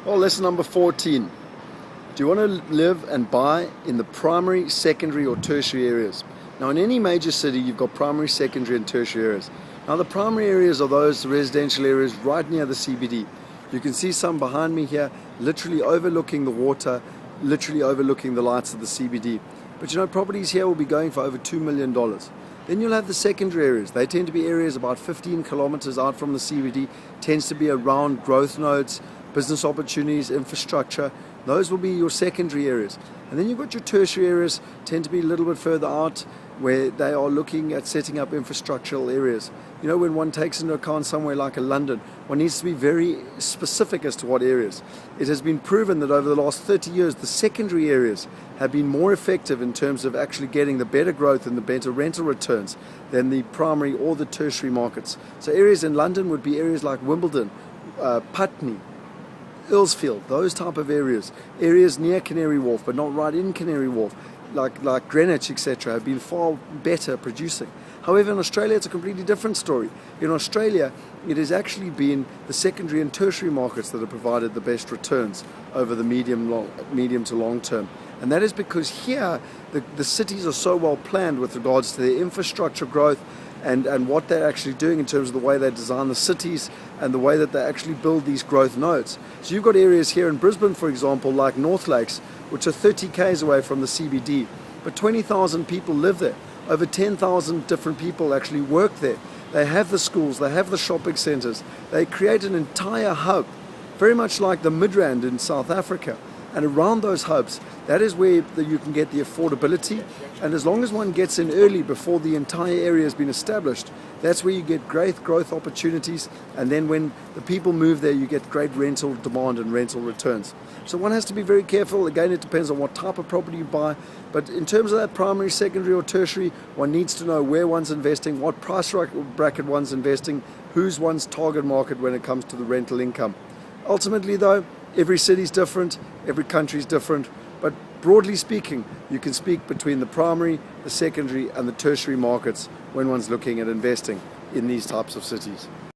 Well, lesson number 14. Do you want to live and buy in the primary, secondary or tertiary areas? Now in any major city you've got primary, secondary and tertiary areas. Now the primary areas are those residential areas right near the CBD. You can see some behind me here, literally overlooking the water, literally overlooking the lights of the CBD. But you know, properties here will be going for over $2 million. Then you'll have the secondary areas. They tend to be areas about 15 kilometers out from the CBD, tends to be around growth nodes, business opportunities, infrastructure. Those will be your secondary areas. And then you've got your tertiary areas, tend to be a little bit further out, where they are looking at setting up infrastructural areas. You know, when one takes into account somewhere like a London, one needs to be very specific as to what areas. It has been proven that over the last 30 years, the secondary areas have been more effective in terms of actually getting the better growth and the better rental returns than the primary or the tertiary markets. So areas in London would be areas like Wimbledon, Putney, Earlsfield, those type of areas. Areas near Canary Wharf, but not right in Canary Wharf, like Greenwich, etc., have been far better producing. However, in Australia, it's a completely different story. In Australia, it has actually been the secondary and tertiary markets that have provided the best returns over the medium to long term. And that is because here, the cities are so well planned with regards to their infrastructure growth and what they're actually doing in terms of the way they design the cities and the way that they actually build these growth nodes. So you've got areas here in Brisbane, for example, like North Lakes, which are 30 k's away from the CBD, but 20,000 people live there. Over 10,000 different people actually work there. They have the schools, they have the shopping centres. They create an entire hub, very much like the Migrate in South Africa. And around those hubs, that is where you can get the affordability. And as long as one gets in early before the entire area has been established, that's where you get great growth opportunities. And then when the people move there, you get great rental demand and rental returns. So one has to be very careful. Again, it depends on what type of property you buy. But in terms of that primary, secondary or tertiary, one needs to know where one's investing, what price bracket one's investing, who's one's target market when it comes to the rental income. Ultimately though, every city's different, every country's different, but broadly speaking, you can speak between the primary, the secondary and the tertiary markets when one's looking at investing in these types of cities.